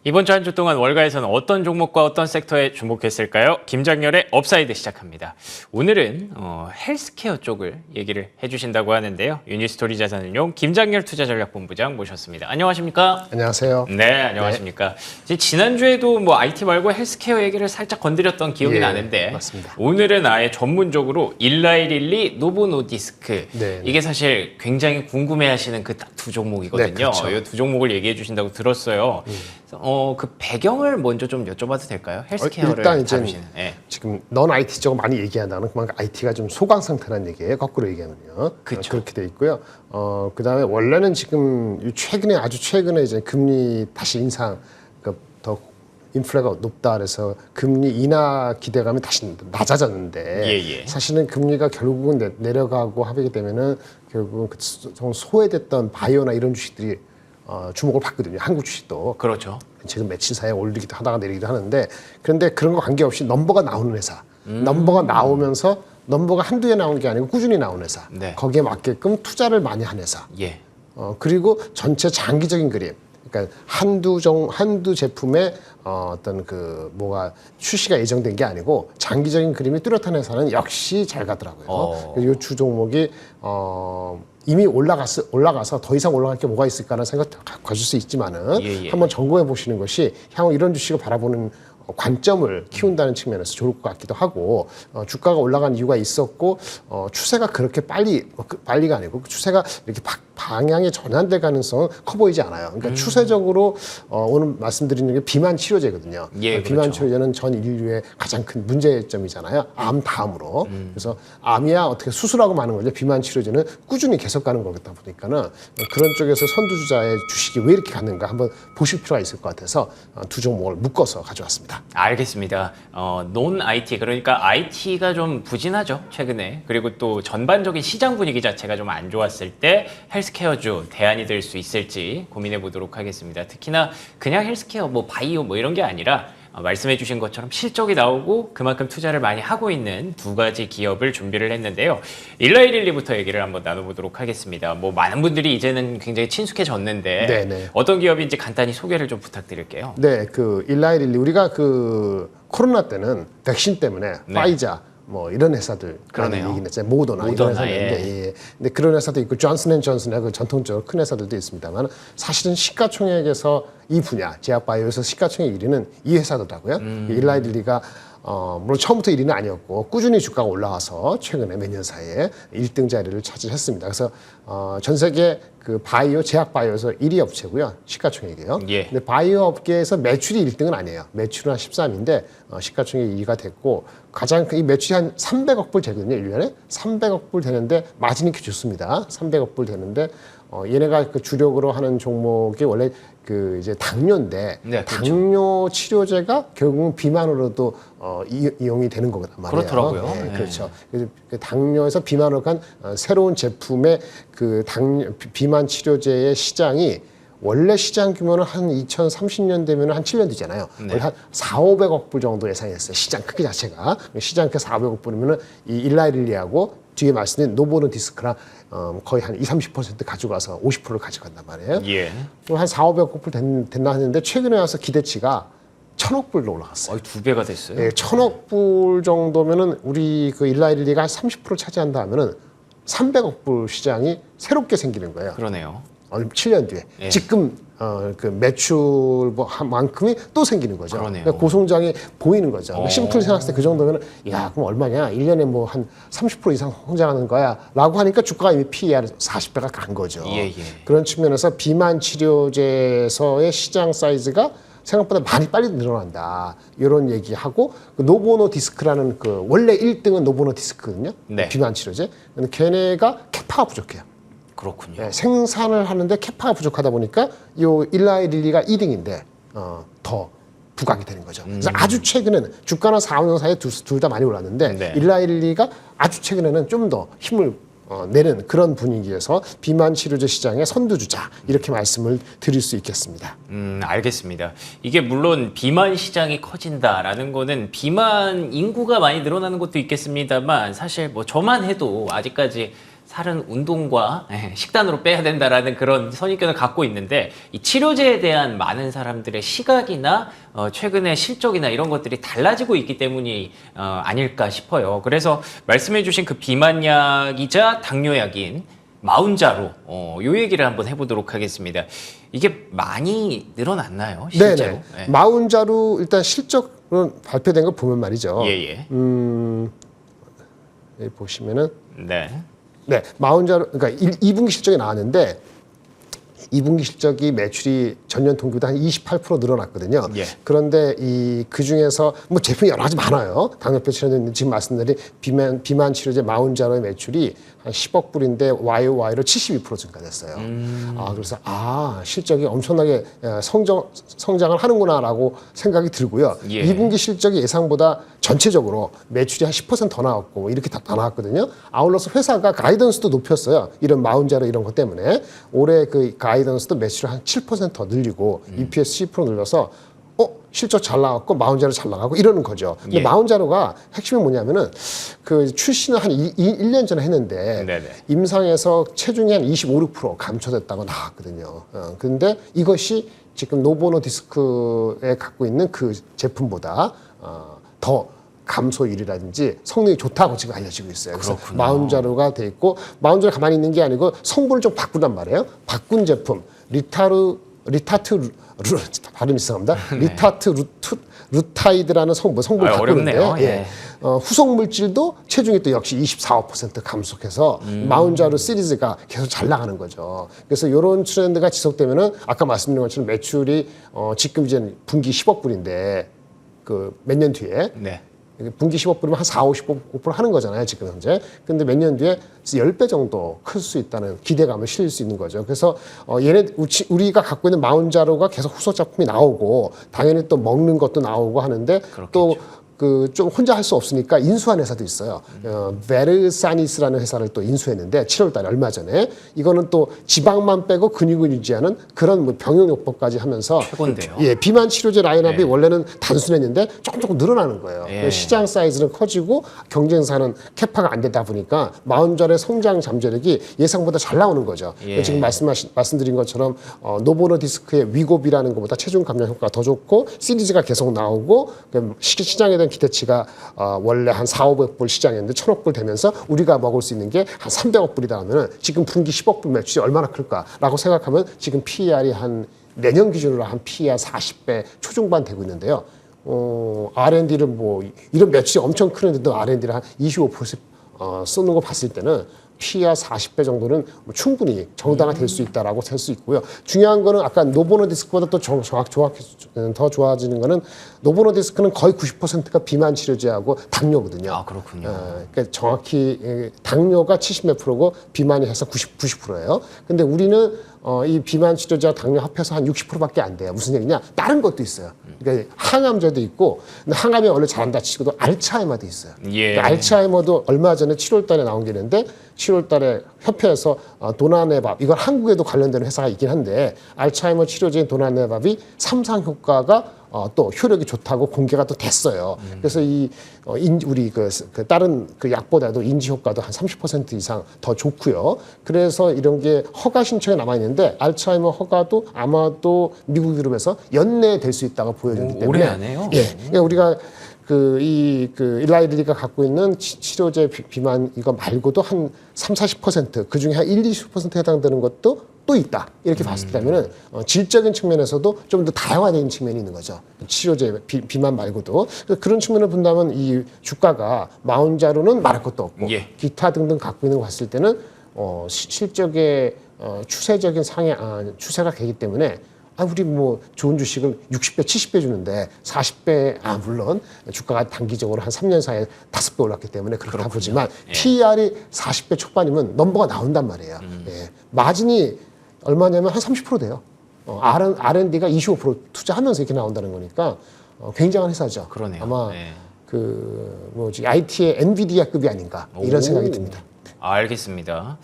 이번 주 한 주 동안 월가에서는 어떤 종목과 어떤 섹터에 주목했을까요? 김장렬의 업사이드 시작합니다. 오늘은 헬스케어 쪽을 얘기를 해주신다고 하는데요. 유니스토리 자산운용 김장렬 투자전략본부장 모셨습니다. 안녕하십니까? 안녕하세요. 네, 안녕하십니까? 지난주에도 뭐 IT 말고 헬스케어 얘기를 살짝 건드렸던 기억이 나는데 맞습니다. 오늘은 아예 전문적으로 일라이릴리, 노보노디스크 네. 이게 사실 굉장히 궁금해하시는 그 딱 두 종목이거든요. 네, 그렇죠. 이 두 종목을 얘기해 주신다고 들었어요. 그 배경을 먼저 좀 여쭤봐도 될까요? 헬스케어를 일단 이제 다루시는. 네. 지금 넌 IT 쪽을 많이 얘기한다는 그만큼 IT가 좀 소강 상태라는 얘기예요. 거꾸로 얘기하면요. 그쵸. 그렇게 돼 있고요. 그다음에 원래는 지금 아주 최근에 이제 금리 다시 인상, 그러니까 더 인플레가 높다 그래서 금리 인하 기대감이 다시 낮아졌는데 사실은 금리가 결국은 내려가고 하게 되면은 결국은 좀 소외됐던 바이오나 이런 주식들이 주목을 받거든요. 한국 주식도. 그렇죠. 지금 며칠 사이에 올리기도 하다가 내리기도 하는데, 그런데 그런 거 관계없이 넘버가 나오는 회사, 넘버가 나오면서 넘버가 한두 개 나오는 게 아니고 꾸준히 나오는 회사, 네. 거기에 맞게끔 투자를 많이 한 회사, 예. 그리고 전체 장기적인 그림, 그러니까 한두 제품의 어떤 뭐가 출시가 예정된 게 아니고 장기적인 그림이 뚜렷한 회사는 역시 잘 가더라고요. 이 주 종목이 이미 올라가서 더 이상 올라갈 게 뭐가 있을까라는 생각 가질 수 있지만은 한번 점검해 보시는 것이 향후 이런 주식을 바라보는 관점을 키운다는 측면에서 좋을 것 같기도 하고, 주가가 올라간 이유가 있었고, 추세가 그렇게 빨리가 아니고 추세가 이렇게 방향이 전환될 가능성은 커 보이지 않아요. 그러니까 추세적으로 오늘 말씀드리는 게 비만 치료제거든요. 예, 비만 그렇죠. 치료제는 전 인류의 가장 큰 문제점이잖아요. 암 다음으로. 그래서 암이야 어떻게 수술하고 마는 거죠. 비만 치료제는 꾸준히 계속 가는 거다 보니까는 그런 쪽에서 선두주자의 주식이 왜 이렇게 갔는가 한번 보실 필요가 있을 것 같아서 두 종목을 묶어서 가져왔습니다. 알겠습니다. 논 IT, 그러니까 IT가 좀 부진하죠, 최근에. 그리고 또 전반적인 시장 분위기 자체가 좀 안 좋았을 때 헬스케어주 대안이 될 수 있을지 고민해 보도록 하겠습니다. 특히나 그냥 헬스케어, 뭐 바이오 뭐 이런 게 아니라 말씀해 주신 것처럼 실적이 나오고 그만큼 투자를 많이 하고 있는 두 가지 기업을 준비를 했는데요. 일라이릴리부터 얘기를 한번 나눠보도록 하겠습니다. 뭐 많은 분들이 이제는 굉장히 친숙해졌는데 네네. 어떤 기업인지 간단히 소개를 좀 부탁드릴게요. 네, 일라이릴리 우리가 코로나 때는 백신 때문에 파이자 뭐 이런 회사들 그러네요. 얘기는 했잖아요. 모더나 이런 회사인데, 근데 그런 회사도 있고 존슨앤존슨하고 전통적으로 큰 회사들도 있습니다만 사실은 시가총액에서 이 분야 제약바이오에서 시가총액 1위는 이 회사더라고요. 일라이릴리가 물론 처음부터 1위는 아니었고 꾸준히 주가가 올라와서 최근에 몇 년 사이에 1등 자리를 차지했습니다. 그래서 전 세계 바이오 제약 바이오에서 1위 업체고요. 시가총액이에요. 근데 바이오 업계에서 매출이 1등은 아니에요. 매출은 한 13인데 시가총액 2위가 됐고 가장 이 매출이 한 300억 불 되거든요. 1년에 300억 불 되는데 마진이 이렇게 좋습니다. 300억 불 되는데 얘네가 주력으로 하는 종목이 원래 이제 당뇨인데, 네, 그렇죠. 당뇨 치료제가 결국은 비만으로도 이용이 되는 거단 말이에요. 그렇더라고요. 네, 그렇죠. 그래서 당뇨에서 비만으로 간 새로운 제품의 비만 치료제의 시장이 원래 시장 규모는 한 2030년 되면 한 7년 뒤잖아요. 네. 원래 한 400~500억 불 정도 예상했어요. 시장 크기 자체가. 시장 크 400억 불이면은 이 일라이릴리하고 뒤에 말씀드린 노보노디스크랑 거의 한 20~30% 가져가서 50%를 가져간단 말이에요. 예. 한 400~500억 불 됐나 했는데 최근에 와서 기대치가 1,000억 불로 올라갔어요. 2배가 됐어요. 네, 1,000억 불 정도면은 우리 일라이릴리가 한 30% 차지한다 하면은 300억 불 시장이 새롭게 생기는 거예요. 그러네요. 7년 뒤에. 예. 지금 매출만큼이 또 생기는 거죠. 그러네요. 그러니까 고성장이 보이는 거죠. 그러니까 심플 생각했을 때 그 정도면 야 그럼 얼마냐? 1년에 뭐 한 30% 이상 성장하는 거야 라고 하니까 주가가 이미 PER 40배가 간 거죠. 그런 측면에서 비만 치료제에서의 시장 사이즈가 생각보다 많이 빨리 늘어난다. 이런 얘기하고 노보노디스크라는 원래 1등은 노보노디스크거든요. 네. 비만 치료제. 근데 걔네가 캐파가 부족해요. 그렇군요. 네, 생산을 하는데 캐파가 부족하다 보니까 이 일라이릴리가 2등인데 더 부각이 되는 거죠. 그래서 아주 최근에는 주가나 4, 5년 사이에 둘 다 많이 올랐는데 네. 일라이릴리가 아주 최근에는 좀 더 힘을 내는 그런 분위기에서 비만 치료제 시장의 선두주자 이렇게 말씀을 드릴 수 있겠습니다. 알겠습니다. 이게 물론 비만 시장이 커진다라는 거는 비만 인구가 많이 늘어나는 것도 있겠습니다만 사실 뭐 저만 해도 아직까지 살은 운동과 식단으로 빼야 된다라는 그런 선입견을 갖고 있는데 이 치료제에 대한 많은 사람들의 시각이나 최근의 실적이나 이런 것들이 달라지고 있기 때문이 아닐까 싶어요. 그래서 말씀해주신 그 비만약이자 당뇨약인 마운자로 요 얘기를 한번 해보도록 하겠습니다. 이게 많이 늘어났나요? 실제로? 네네. 네. 마운자로 일단 실적으로 발표된 거 보면 말이죠. 예예. 여기 보시면은 네. 네, 마운자로 그러니까 2분기 실적이 나왔는데 2분기 실적이 매출이 전년 동기보다 한 28% 늘어났거든요. 예. 그런데 그 중에서 뭐 제품이 여러 가지 많아요. 당뇨병 치료제 지금 말씀드린 비만 치료제 마운자로의 매출이 한 10억 불인데 YOY로 72% 증가됐어요. 그래서 실적이 엄청나게 성장을 하는구나라고 생각이 들고요. 예. 2분기 실적이 예상보다 전체적으로 매출이 한 10% 더 나왔고 뭐 이렇게 다 나왔거든요. 아울러서 회사가 가이던스도 높였어요. 이런 마운자로 이런 것 때문에 올해 그 가이던스도 매출을 한 7% 더 늘리고 EPS 10% 늘려서 실적 잘 나왔고 마운자로 잘 나가고 이러는 거죠. 근데 예. 마운자로가 핵심이 뭐냐면은 그 출시는 한 1년 전에 했는데 네네. 임상에서 체중이 한 25, 6% 감소됐다고 나왔거든요. 그런데 이것이 지금 노보노디스크에 갖고 있는 그 제품보다 더 감소율이라든지 성능이 좋다고 지금 알려지고 있어요. 그래서 그렇구나. 마운자로가 돼 있고 마운자로 가만히 있는 게 아니고 성분을 좀 바꾼단 말이에요. 바꾼 제품 발음 이상합니다. 리타트 루타이드라는 성분을 바꾸는데 어렵네요. 후속 물질도 체중이 또 역시 24% 감소해서 마운자로 시리즈가 계속 잘 나가는 거죠. 그래서 이런 트렌드가 지속되면은 아까 말씀드린 것처럼 매출이 지금 이제 분기 10억 불인데 그 몇 년 뒤에 네. 분기 10억 불이면 한 4, 50% 하는 거잖아요, 지금 현재. 근데 몇 년 뒤에 10배 정도 클 수 있다는 기대감을 실릴 수 있는 거죠. 그래서 우리가 갖고 있는 마운자로가 계속 후속 작품이 나오고 당연히 또 먹는 것도 나오고 하는데 또 좀 혼자 할 수 없으니까 인수한 회사도 있어요. 베르사니스라는 회사를 또 인수했는데 7월 달에 얼마 전에 이거는 또 지방만 빼고 근육을 유지하는 그런 뭐 병용요법까지 하면서 최고인데요. 비만 치료제 라인업이 원래는 단순했는데 조금 늘어나는 거예요. 시장 사이즈는 커지고 경쟁사는 캐파가 안 되다 보니까 마운자로의 성장 잠재력이 예상보다 잘 나오는 거죠. 지금 말씀드린 것처럼 노보노디스크의 위고비라는 것보다 체중 감량 효과가 더 좋고 시리즈가 계속 나오고 시장에 대한 기대치가 원래 한 4, 500불 시장이었는데 1,000억 불 되면서 우리가 먹을 수 있는 게 한 300억 불이다 하면은 지금 분기 10억 불 매출이 얼마나 클까라고 생각하면 지금 PER이 한 내년 기준으로 한 PER 40배 초중반 되고 있는데요. R&D를 뭐 이런 매출이 엄청 크는데도 R&D를 한 25% 쏘는 거 봤을 때는 PER 40배 정도는 뭐 충분히 정당화될 수 있다라고 셀 수 있고요. 중요한 거는 아까 노보노디스크보다 또 더 좋아지는 거는 노보노디스크는 거의 90%가 비만 치료제하고 당뇨거든요. 아, 그렇군요. 그러니까 정확히 당뇨가 70몇 프로고 비만이 해서 90%예요. 근데 우리는 이 비만 치료제와 당뇨 합해서 한 60%밖에 안 돼요. 무슨 얘기냐? 다른 것도 있어요. 그러니까 항암제도 있고, 근데 항암이 원래 잘한다 치고도 알츠하이머도 있어요. 그러니까 알츠하이머도 얼마 전에 7월달에 나온 게 있는데 7월달에 협회에서 도나네밥 이건 한국에도 관련되는 회사가 있긴 한데 알츠하이머 치료제인 도나네밥이 삼상 효과가 또 효력이 좋다고 공개가 또 됐어요. 그래서 우리 다른 그 약보다도 인지 효과도 한 30% 이상 더 좋고요. 그래서 이런 게 허가 신청이 남아 있는데 알츠하이머 허가도 아마도 미국 유럽에서 연내에 될 수 있다고 보여지기 때문에 오래 하네요. 그러니까 우리가 일라이드리가 갖고 있는 치료제 비만 이거 말고도 한 30-40% 그중에 한 1-20% 해당되는 것도 또 있다. 이렇게 봤을 때면은 질적인 측면에서도 좀 더 다양화된 측면이 있는 거죠. 치료제 비만 말고도. 그런 측면을 본다면 이 주가가 마운자로는 말할 것도 없고 기타 등등 갖고 있는 거 봤을 때는 실적의 추세적인 추세가 되기 때문에 우리 뭐 좋은 주식을 60배, 70배 주는데 40배, 물론 주가가 단기적으로 한 3년 사이에 5배 올랐기 때문에 그렇다 보지만 PER이 40배 초반이면 넘버가 나온단 말이에요. 마진이 얼마냐면 한 30% 돼요. R&D가 25% 투자하면서 이렇게 나온다는 거니까 굉장한 회사죠. 그러네요. 아마 IT의 엔비디아급이 아닌가 이런 생각이 듭니다. 알겠습니다.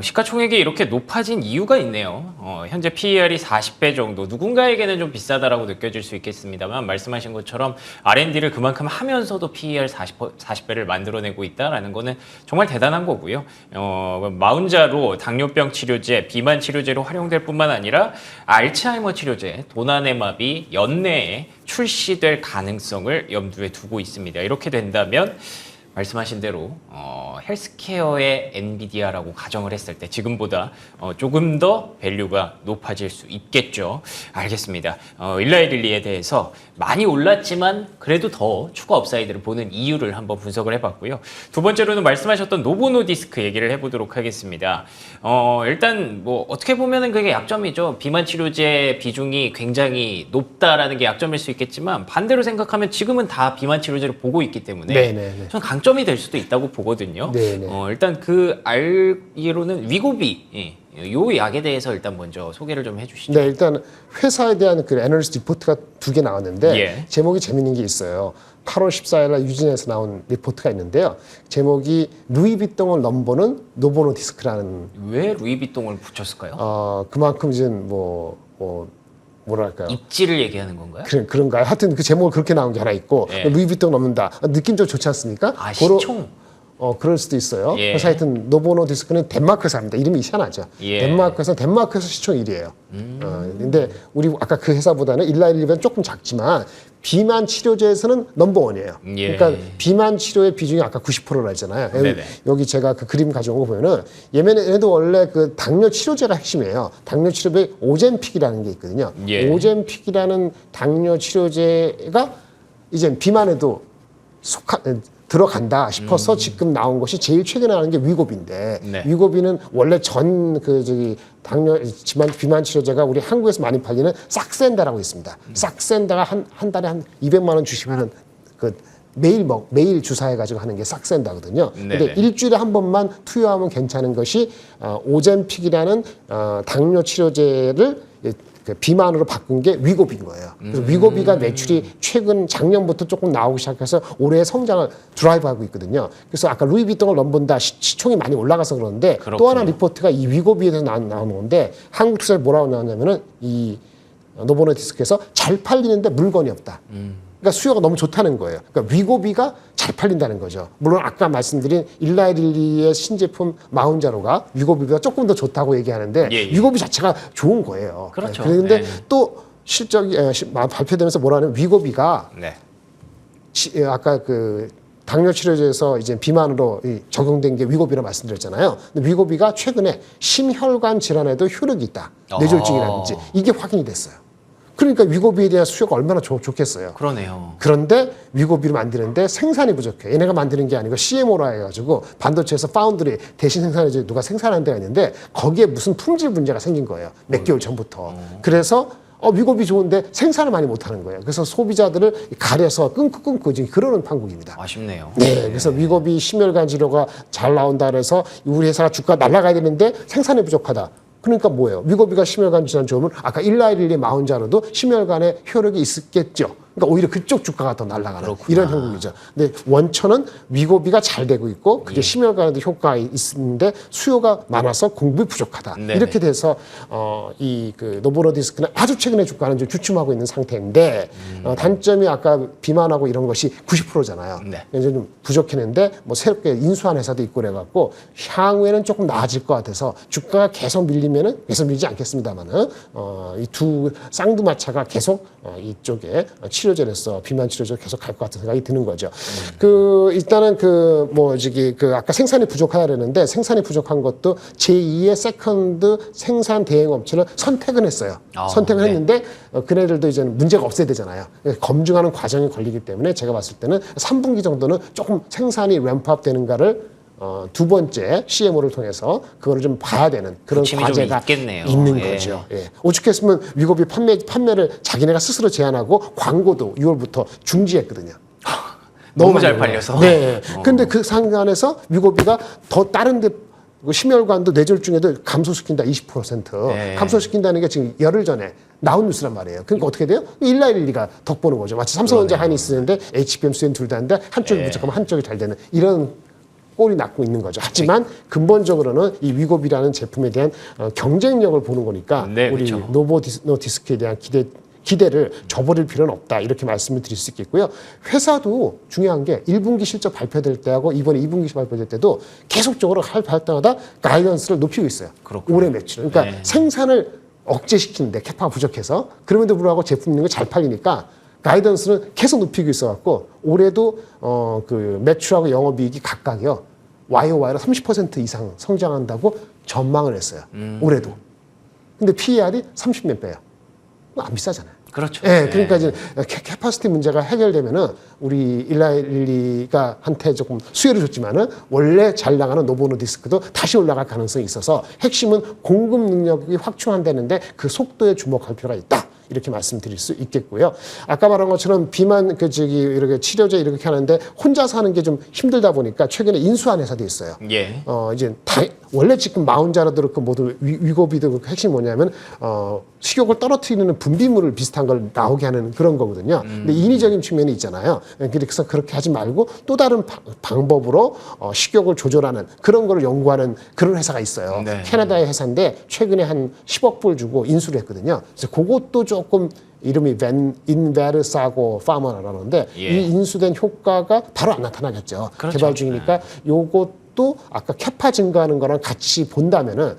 시가총액이 이렇게 높아진 이유가 있네요. 현재 PER이 40배 정도, 누군가에게는 좀 비싸다라고 느껴질 수 있겠습니다만 말씀하신 것처럼 R&D를 그만큼 하면서도 PER 40배를 만들어내고 있다라는 거는 정말 대단한 거고요. 마운자로 당뇨병 치료제, 비만 치료제로 활용될 뿐만 아니라 알츠하이머 치료제, 도나네마비 연내에 출시될 가능성을 염두에 두고 있습니다. 이렇게 된다면 말씀하신 대로 헬스케어의 엔비디아라고 가정을 했을 때 지금보다 조금 더 밸류가 높아질 수 있겠죠. 알겠습니다. 일라이 릴리에 대해서 많이 올랐지만 그래도 더 추가 업사이드를 보는 이유를 한번 분석을 해봤고요. 두 번째로는 말씀하셨던 노보노디스크 얘기를 해보도록 하겠습니다. 일단 뭐 어떻게 보면은 그게 약점이죠. 비만 치료제 비중이 굉장히 높다라는 게 약점일 수 있겠지만 반대로 생각하면 지금은 다 비만 치료제를 보고 있기 때문에 네네네. 저는 강점이 될 수도 있다고 보거든요. 네네. 일단 그 알기로는 위고비 요 약에 대해서 일단 먼저 소개를 좀 해주시죠. 네, 일단 회사에 대한 그 애널리스트 리포트가 2개 나왔는데 예. 제목이 재밌는 게 있어요. 8월 14일 날 유진에서 나온 리포트가 있는데요. 제목이 루이비통을 넘보는 노보노디스크라는 왜 루이비통을 붙였을까요? 그만큼 이제 뭐랄까요? 입지를 얘기하는 건가요? 그런가요? 하여튼 그 제목을 그렇게 나온 게 하나 있고 예. 루이비통 넘는다. 느낌 좀 좋지 않습니까? 시총. 그럴 수도 있어요. 예. 그래서 하여튼 노보노디스크는 덴마크에서 합니다. 이름이 희한하죠. 예. 덴마크에서 시총 1위예요. 근데 우리 아까 그 회사보다는 일라일리는 조금 작지만 비만 치료제에서는 넘버원이에요. 예. 그러니까 비만 치료의 비중이 아까 90%라 했잖아요. 여기 제가 그 그림 가져온 거 보면은 얘네도 원래 그 당뇨 치료제가 핵심이에요. 당뇨 치료제 오젬픽이라는 게 있거든요. 예. 오젬픽이라는 당뇨 치료제가 이제 비만에도 들어간다 싶어서 지금 나온 것이 제일 최근에 나온 게 위고비인데 네. 위고비는 원래 당뇨 비만 치료제가 우리 한국에서 많이 팔리는 싹센다라고 있습니다. 싹센다가 한 달에 한 200만 원 주시면은 매일 주사해 가지고 하는 게 싹센다거든요. 근데 네네. 일주일에 한 번만 투여하면 괜찮은 것이 오젬픽이라는 당뇨 치료제를 그 비만으로 바꾼 게 위고비인 거예요. 그래서 위고비가 매출이 최근 작년부터 조금 나오기 시작해서 올해의 성장을 드라이브하고 있거든요. 그래서 아까 루이비통을 넘본다 시총이 많이 올라가서 그러는데 그렇군요. 또 하나 리포트가 이 위고비에 대해서 나오는 건데 한국 투자에 뭐라고 나왔냐면은 이 노보노디스크에서 잘 팔리는데 물건이 없다. 그러니까 수요가 너무 좋다는 거예요. 그러니까 위고비가 잘 팔린다는 거죠. 물론 아까 말씀드린 일라이릴리의 신제품 마운자로가 위고비보다 조금 더 좋다고 얘기하는데 예. 위고비 자체가 좋은 거예요. 그렇죠. 그런데 네. 또 실적이 발표되면서 뭐라는 위고비가 네. 아까 그 당뇨 치료제에서 이제 비만으로 적용된 게 위고비라고 말씀드렸잖아요. 근데 위고비가 최근에 심혈관 질환에도 효력이 있다. 뇌졸중이라든지 이게 확인이 됐어요. 그러니까 위고비에 대한 수요가 얼마나 좋겠어요. 그러네요. 그런데 위고비를 만드는데 생산이 부족해. 얘네가 만드는 게 아니고 CMO라 해가지고 반도체에서 파운드리 대신 생산해서 누가 생산하는 데가 있는데 거기에 무슨 품질 문제가 생긴 거예요. 몇 개월 전부터. 그래서 위고비 좋은데 생산을 많이 못하는 거예요. 그래서 소비자들을 가려서 끊고 지금 그러는 판국입니다. 아쉽네요. 네, 그래서 위고비 심혈관 치료가 잘 나온다 그래서 우리 회사가 주가 날아가야 되는데 생산이 부족하다. 그러니까 뭐예요? 위고비가 심혈관 질환 좋으면 아까 일라이릴리 마운자로도 심혈관에 효력이 있었겠죠. 그러니까 오히려 그쪽 주가가 더 날아가는 그렇구나. 이런 형국이죠. 근데 원천은 위고비가 잘 되고 있고 그게 심혈관에도 효과가 있는데 수요가 많아서 공급이 부족하다. 네네. 이렇게 돼서 이 그 노보노디스크는 아주 최근에 주가는 좀 주춤하고 있는 상태인데 단점이 아까 비만하고 이런 것이 90%잖아요. 네. 이제 좀 부족했는데 뭐 새롭게 인수한 회사도 있고 그래갖고 향후에는 조금 나아질 것 같아서 주가가 계속 밀리지 않겠습니다만은 이 두 쌍두마차가 계속 이쪽에 치료제로서 비만 치료제로 계속 갈 것 같은 생각이 드는 거죠. 일단은 아까 생산이 부족하다 그랬는데 생산이 부족한 것도 제2의 세컨드 생산 대행 업체를 선택은 했어요. 선택을 네. 했는데 그네들도 이제는 문제가 없어야 되잖아요. 검증하는 과정이 걸리기 때문에 제가 봤을 때는 3분기 정도는 조금 생산이 램프업 되는가를 두 번째 CMO를 통해서 그거를 좀 봐야 되는 그런 과제가 있는 거죠. 예. 오죽했으면 위고비 판매를 자기네가 스스로 제한하고 광고도 6월부터 중지했거든요. 너무 잘 팔려서. 네. 근데 그 상관에서 위고비가 더 다른 데 심혈관도 뇌졸중에도 감소시킨다 20% 네. 감소시킨다는 게 지금 열흘 전에 나온 뉴스란 말이에요. 그러니까 어떻게 돼요? 일라일리가 덕보는 거죠. 마치 삼성전자 한이 쓰는데 HBM 수엔 둘 다인데 한쪽이 부족하면 한쪽이 잘 되는 이런 꼴이 낳고 있는 거죠. 하지만 근본적으로는 이 위고비라는 제품에 대한 경쟁력을 보는 거니까 네, 우리 그렇죠. 노보 노디스크에 대한 기대를 저버릴 필요는 없다 이렇게 말씀을 드릴 수 있겠고요. 회사도 중요한 게 1분기 실적 발표될 때하고 이번에 2분기 발표될 때도 계속적으로 할 때마다 가이던스를 높이고 있어요. 그렇군요. 올해 매출. 그러니까 네. 생산을 억제시키는데 캐파가 부족해서 그럼에도 불구하고 제품 있는 게 잘 팔리니까 가이던스는 계속 높이고 있어갖고 올해도 그 매출하고 영업이익이 각각이요 YOY로 30% 이상 성장한다고 전망을 했어요. 올해도. 근데 PER이 30몇 배예요. 안 비싸잖아요. 그렇죠. 예, 그러니까 이제 캐파시티 문제가 해결되면은 우리 일라일리가 한테 조금 수혜를 줬지만은 원래 잘 나가는 노보노디스크도 다시 올라갈 가능성이 있어서 핵심은 공급 능력이 확충한다는데 그 속도에 주목할 필요가 있다. 이렇게 말씀드릴 수 있겠고요. 아까 말한 것처럼 비만 이렇게 치료제 이렇게 하는데 혼자서 하는 게 좀 힘들다 보니까 최근에 인수한 회사도 있어요. 예. 이제 원래 지금 마운자라도 그렇고 모두 위고비도 그렇고 핵심이 뭐냐면 식욕을 떨어뜨리는 분비물을 비슷한 걸 나오게 하는 그런 거거든요. 근데 인위적인 측면이 있잖아요. 그래서 그렇게 하지 말고 또 다른 방법으로 식욕을 조절하는 그런 거를 연구하는 그런 회사가 있어요. 네. 캐나다의 회사인데 최근에 한 10억 불 주고 인수를 했거든요. 그래서 그것도 조금 이름이 인베르사고 파머라는데 예. 이 인수된 효과가 바로 안 나타나겠죠. 그렇죠. 개발 중이니까 요것도 아까 캐파 증가하는 거랑 같이 본다면은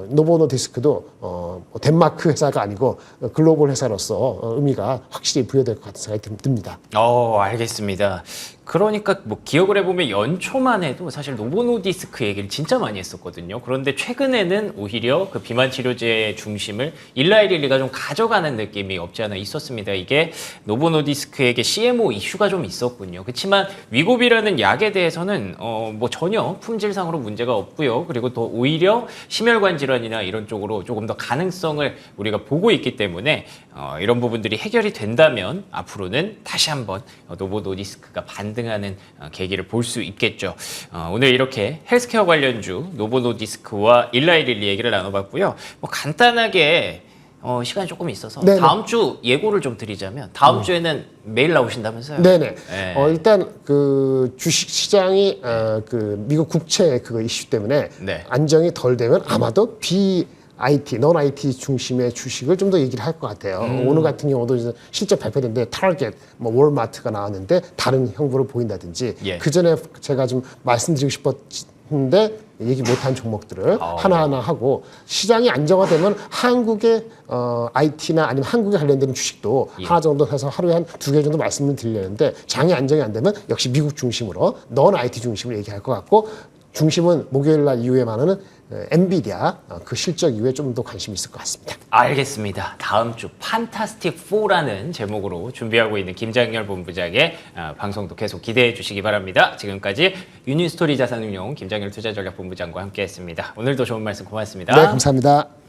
노보노디스크도 덴마크 회사가 아니고 글로벌 회사로서 의미가 확실히 부여될 것 같은 생각이 듭니다. 알겠습니다. 그러니까 뭐 기억을 해보면 연초만 해도 사실 노보노디스크 얘기를 진짜 많이 했었거든요. 그런데 최근에는 오히려 그 비만 치료제의 중심을 일라이릴리가 좀 가져가는 느낌이 없지 않아 있었습니다. 이게 노보노디스크에게 CMO 이슈가 좀 있었군요. 그렇지만 위고비라는 약에 대해서는 뭐 전혀 품질상으로 문제가 없고요. 그리고 또 오히려 심혈관 질환이나 이런 쪽으로 조금 더 가능성을 우리가 보고 있기 때문에 이런 부분들이 해결이 된다면 앞으로는 다시 한번 노보노디스크가 반등하는 계기를 볼 수 있겠죠. 오늘 이렇게 헬스케어 관련주 노보노디스크와 일라이릴리 얘기를 나눠봤고요. 뭐 간단하게 시간이 조금 있어서 네네. 다음 주 예고를 좀 드리자면 다음 주에는 매일 나오신다면서요? 네네. 네. 일단 그 주식 시장이 그 미국 국채 그거 이슈 때문에 네. 안정이 덜 되면 아마도 IT, non IT 중심의 주식을 좀 더 얘기를 할 것 같아요. 오늘 같은 경우도 이제 실제 발표된데 타겟, 뭐 월마트가 나왔는데 다른 형부를 보인다든지 예. 그 전에 제가 좀 말씀드리고 싶었는데 얘기 못한 종목들을 하나하나 하고 시장이 안정화되면 한국의 IT나 아니면 한국에 관련된 주식도 예. 하나 정도 해서 하루에 한 2개 정도 말씀을 드리려는데 장이 안정이 안 되면 역시 미국 중심으로 non IT 중심으로 얘기할 것 같고 중심은 목요일 날 이후에 많은 엔비디아 그 실적 이후에 좀 더 관심이 있을 것 같습니다. 알겠습니다. 다음 주 판타스틱 4라는 제목으로 준비하고 있는 김장렬 본부장의 방송도 계속 기대해 주시기 바랍니다. 지금까지 유니스토리 자산운용 김장렬 투자전략본부장과 함께했습니다. 오늘도 좋은 말씀 고맙습니다. 네, 감사합니다.